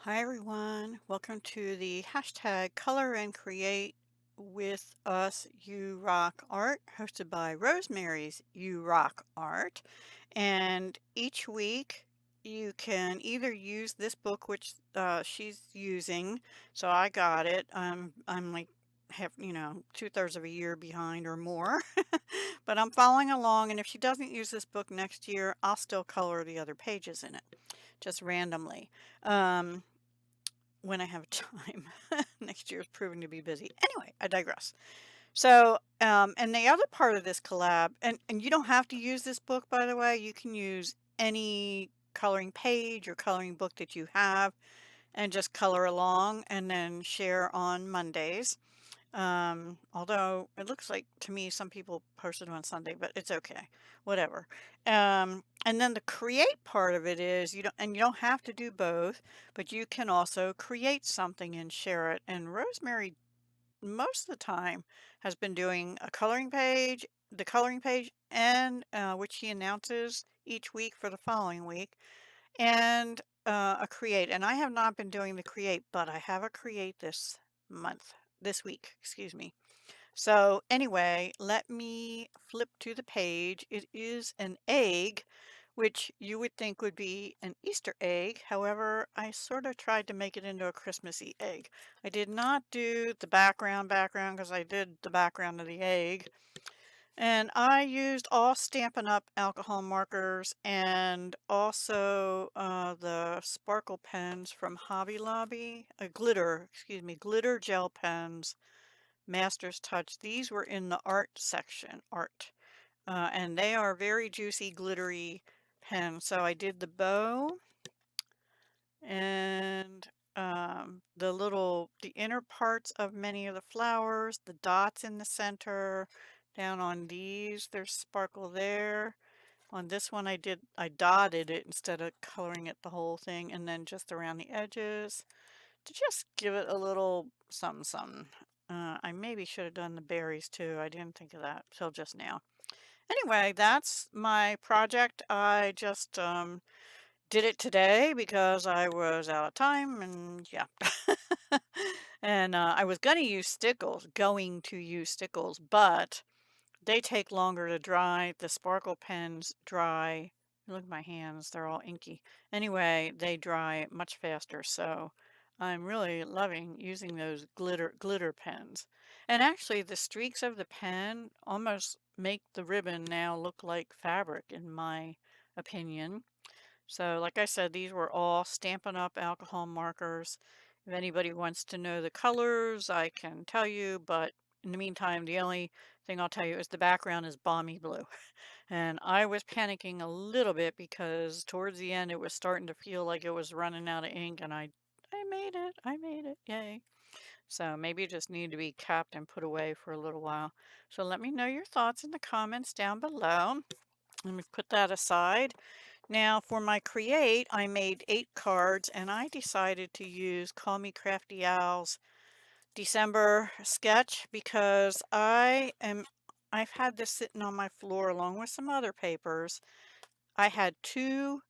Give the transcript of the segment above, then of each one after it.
Hi everyone, welcome to the hashtag Color and Create with Us You Rock Art, hosted by Rosemary's You Rock Art. And each week you can either use this book, which she's using, so I got it. I'm like have 2/3 of a year behind or more, but I'm following along. And if she doesn't use this book next year, I'll still color the other pages in it, just randomly. Um, when I have time. Next year is proving to be busy. Anyway, I digress. So, and the other part of this collab, and you don't have to use this book, by the way. You can use any coloring page or coloring book that you have and just color along and then share on Mondays. Although it looks like to me some people posted on Sunday, but it's okay, whatever. And then the create part of it is you don't have to do both, but you can also create something and share it. And Rosemary, most of the time, has been doing a coloring page, the coloring page, and which she announces each week for the following week, and a create. And I have not been doing the create, but I have a create this week, excuse me. So anyway, let me flip to the page. It is an egg, which you would think would be an Easter egg. However, I sort of tried to make it into a Christmassy egg. I did not do the background because I did the background of the egg. And I used all Stampin' Up! Alcohol markers and also the sparkle pens from Hobby Lobby, glitter gel pens. Master's Touch. These were in the art section, and they are very juicy, glittery pens. So I did the bow and the inner parts of many of the flowers, the dots in the center. Down on these, there's sparkle there. On this one, I dotted it instead of coloring it the whole thing, and then just around the edges to just give it a little something something. I maybe should have done the berries too. I didn't think of that till just now. Anyway, that's my project. I just did it today because I was out of time and yeah. And I was going to use stickles, but they take longer to dry. The sparkle pens dry. Look at my hands, they're all inky. Anyway, they dry much faster, so I'm really loving using those glitter pens. And actually, the streaks of the pen almost make the ribbon now look like fabric, in my opinion. So, like I said, these were all Stampin' Up! Alcohol markers. If anybody wants to know the colors, I can tell you, but in the meantime, the only thing I'll tell you is the background is balmy blue. And I was panicking a little bit because towards the end it was starting to feel like it was running out of ink, and I made it, yay. So maybe it just needed to be capped and put away for a little while. So let me know your thoughts in the comments down below. Let me put that aside. Now for my create, I made 8 cards and I decided to use Call Me Crafty Owl's December sketch because I've had this sitting on my floor along with some other papers. I had 2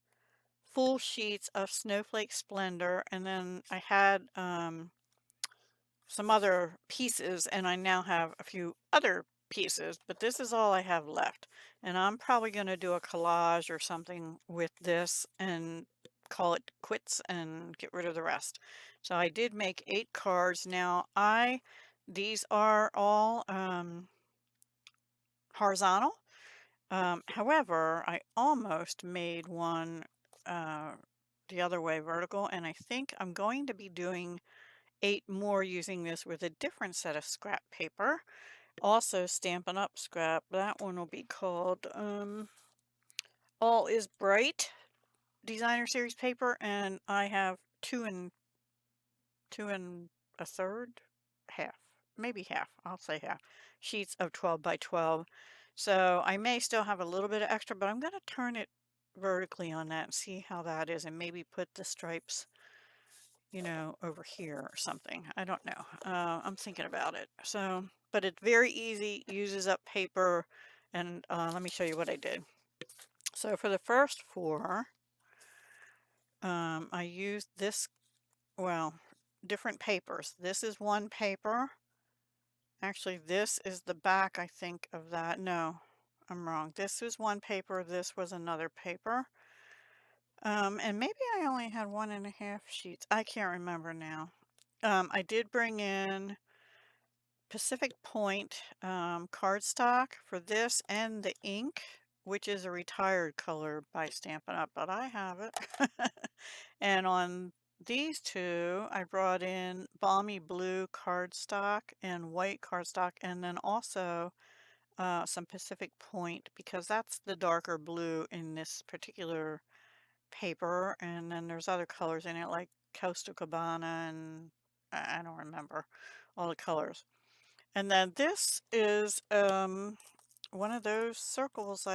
full sheets of Snowflake Splendor, and then I had some other pieces, and I now have a few other pieces, but this is all I have left. And I'm probably going to do a collage or something with this and call it quits and get rid of the rest. So I did make 8 cards. Now these are all horizontal. However, I almost made one uh, the other way vertical, and I think I'm going to be doing 8 more using this with a different set of scrap paper. Also Stampin' Up! Scrap. That one will be called All is Bright Designer Series paper, and I have 2 and 2 1/3, half, maybe half, I'll say half, sheets of 12 by 12. So I may still have a little bit of extra, but I'm going to turn it vertically on that and see how that is, and maybe put the stripes, over here or something. I don't know. I'm thinking about it. So, but it's very easy, uses up paper, and let me show you what I did. So for the first 4, I used this well, different papers. This is one paper. Actually, this is the back, I think, of that. No, I'm wrong. This was one paper. This was another paper. And maybe I only had 1.5 sheets. I can't remember now. I did bring in Pacific Point cardstock for this and the ink, which is a retired color by Stampin' Up, but I have it. And on these two, I brought in balmy blue cardstock and white cardstock, and then also some Pacific Point because that's the darker blue in this particular paper. And then there's other colors in it like Coastal Cabana and I don't remember all the colors. And then this is one of those circles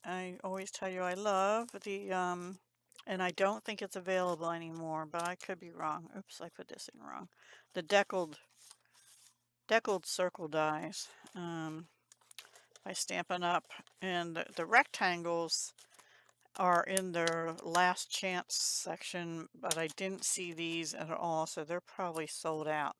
I always tell you I love. And I don't think it's available anymore, but I could be wrong. Oops, I put this in wrong. The deckled circle dies by Stampin' Up. And the rectangles are in their last chance section, but I didn't see these at all, so they're probably sold out.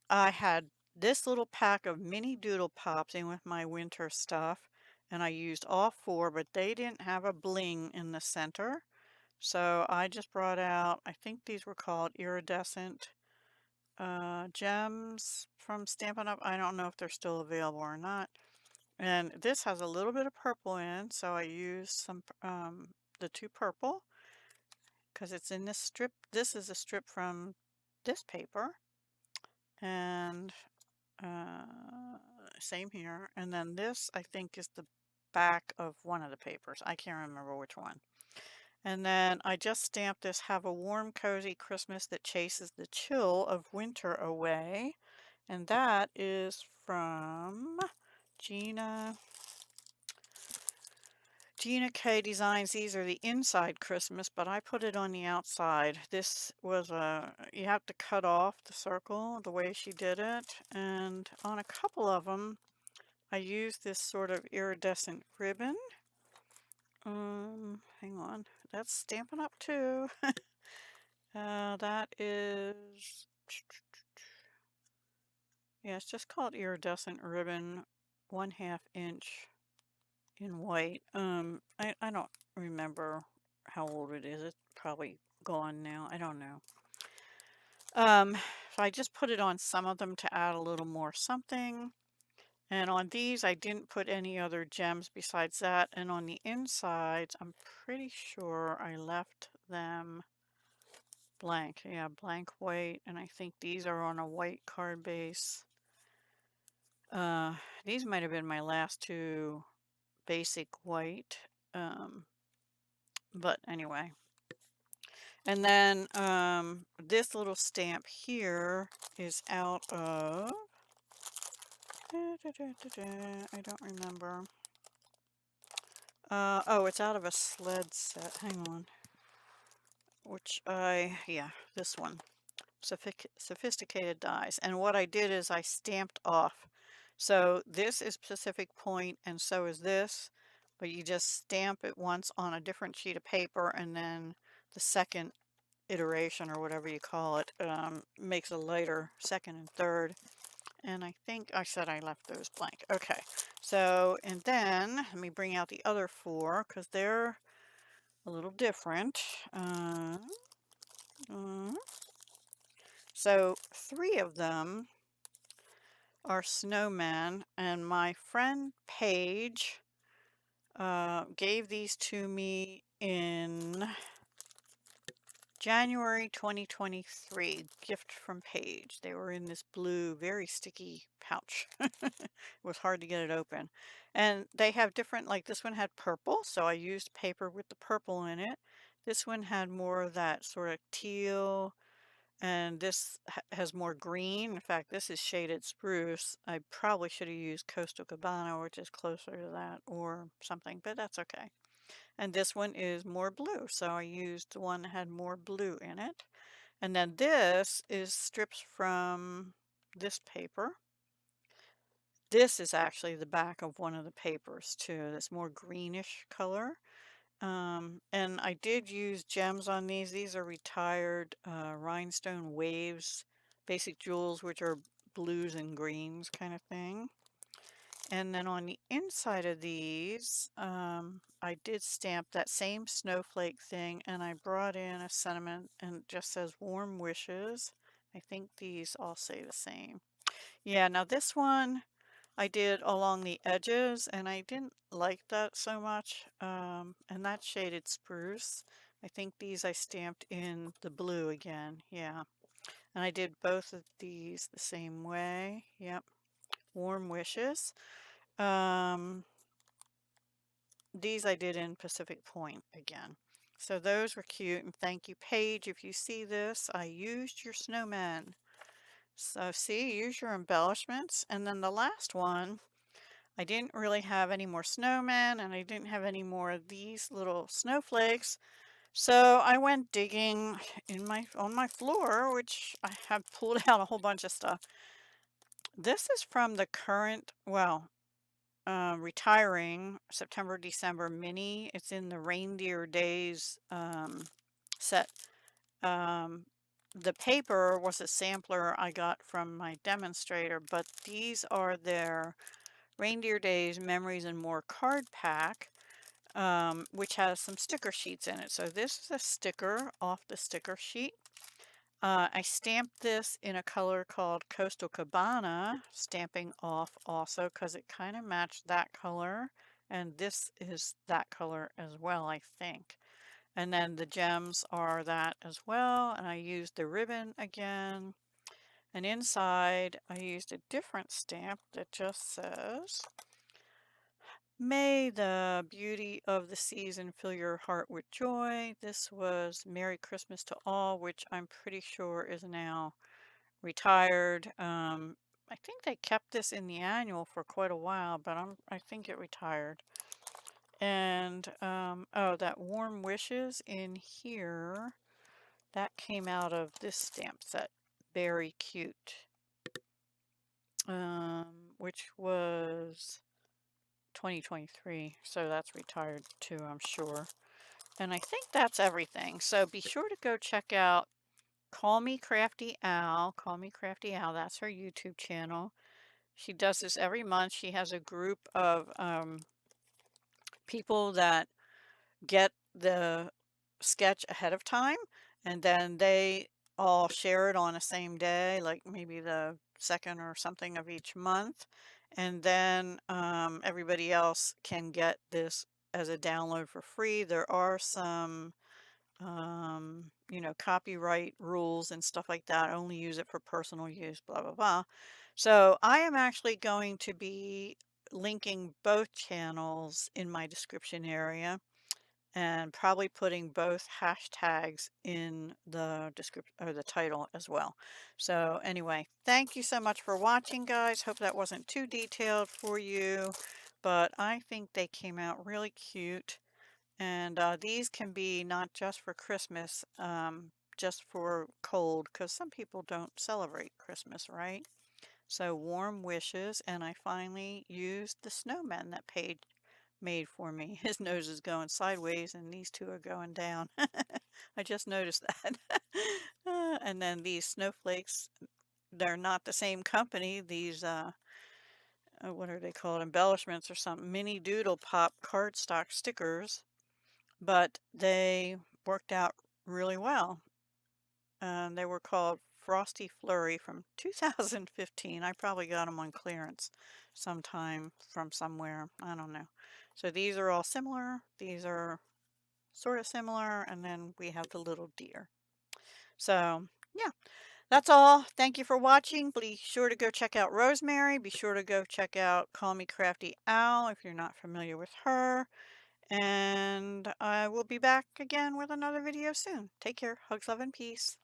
I had this little pack of mini Doodle Pops in with my winter stuff, and I used all four, but they didn't have a bling in the center. So I just brought out, I think these were called iridescent gems from Stampin' Up. I don't know if they're still available or not. And this has a little bit of purple in, so I used some the two purple because it's in this strip. This is a strip from this paper. And same here. And then this, I think, is the back of one of the papers. I can't remember which one. And then I just stamped this, "Have a warm, cozy Christmas that chases the chill of winter away." And that is from Gina. Gina K Designs. These are the inside Christmas, but I put it on the outside. This was you have to cut off the circle the way she did it. And on a couple of them, I used this sort of iridescent ribbon. Hang on. That's Stampin' Up too. That is, yeah, it's just called iridescent ribbon, 1/2 inch in white. I don't remember how old it is. It's probably gone now. I don't know. So I just put it on some of them to add a little more something. And on these, I didn't put any other gems besides that. And on the insides, I'm pretty sure I left them blank. Yeah, blank white. And I think these are on a white card base. These might have been my last two basic white. But anyway. And then this little stamp here is out of, I don't remember. Oh, it's out of a sled set. Hang on. Yeah, this one. Sophisticated dies. And what I did is I stamped off. So this is Pacific Point and so is this, but you just stamp it once on a different sheet of paper and then the second iteration or whatever you call it makes a lighter second and third. And I think I said I left those blank. Okay, so and then let me bring out the other four because they're a little different. So 3 of them are snowmen, and my friend Paige gave these to me in January 2023. Gift from Paige. They were in this blue, very sticky pouch. It was hard to get it open. And they have different, like this one had purple, so I used paper with the purple in it. This one had more of that sort of teal, and this has more green. In fact, this is shaded spruce. I probably should have used Coastal Cabana, which is closer to that, or something, but that's okay. And this one is more blue, so I used the one that had more blue in it. And then this is strips from this paper. This is actually the back of one of the papers too, this more greenish color. And I did use gems on these. These are retired rhinestone waves, basic jewels, which are blues and greens kind of thing. And then on the inside of these, I did stamp that same snowflake thing, and I brought in a sentiment and it just says warm wishes. I think these all say the same. Yeah, now this one I did along the edges and I didn't like that so much. And that shaded spruce. I think these I stamped in the blue again. Yeah. And I did both of these the same way. Yep. Warm wishes. Um, these I did in Pacific Point again. So those were cute, and thank you, Paige. If you see this, I used your snowman. So see, use your embellishments. And then the last one, I didn't really have any more snowmen, and I didn't have any more of these little snowflakes. So I went digging on my floor, which I have pulled out a whole bunch of stuff. This is from the current, well, retiring September, December mini. It's in the Reindeer Days set. Um, the paper was a sampler I got from my demonstrator, but these are their Reindeer Days Memories and More card pack, which has some sticker sheets in it. So this is a sticker off the sticker sheet. I stamped this in a color called Coastal Cabana, stamping off also because it kind of matched that color. And this is that color as well, I think. And then the gems are that as well. And I used the ribbon again. And inside, I used a different stamp that just says, "May the beauty of the season fill your heart with joy." This was Merry Christmas to All, which I'm pretty sure is now retired. I think they kept this in the annual for quite a while, but I think it retired. And oh, that Warm Wishes in here, that came out of this stamp set, Very Cute, which was 2023. So that's retired too, I'm sure. And I think that's everything. So be sure to go check out Call Me Crafty Al. Call Me Crafty Al. That's her YouTube channel. She does this every month. She has a group of people that get the sketch ahead of time, and then they all share it on the same day, like maybe the second or something of each month. And then everybody else can get this as a download for free. There are some copyright rules and stuff like that. Only use it for personal use, blah, blah, blah. So I am actually going to be linking both channels in my description area and probably putting both hashtags in the description or the title as well. So anyway, thank you so much for watching, guys. Hope that wasn't too detailed for you, but I think they came out really cute. And these can be not just for Christmas, just for cold, because some people don't celebrate Christmas, right? So warm wishes, and I finally used the snowman that Paige made for me. His nose is going sideways, and these two are going down. I just noticed that. And then these snowflakes, they're not the same company. These, what are they called? Embellishments or something. Mini Doodle Pop cardstock stickers, but they worked out really well. They were called Frosty Flurry from 2015. I probably got them on clearance sometime from somewhere. I don't know. So these are all similar. These are sort of similar. And then we have the little deer. So yeah, that's all. Thank you for watching. Be sure to go check out Rosemary. Be sure to go check out Call Me Crafty Owl if you're not familiar with her. And I will be back again with another video soon. Take care. Hugs, love, and peace.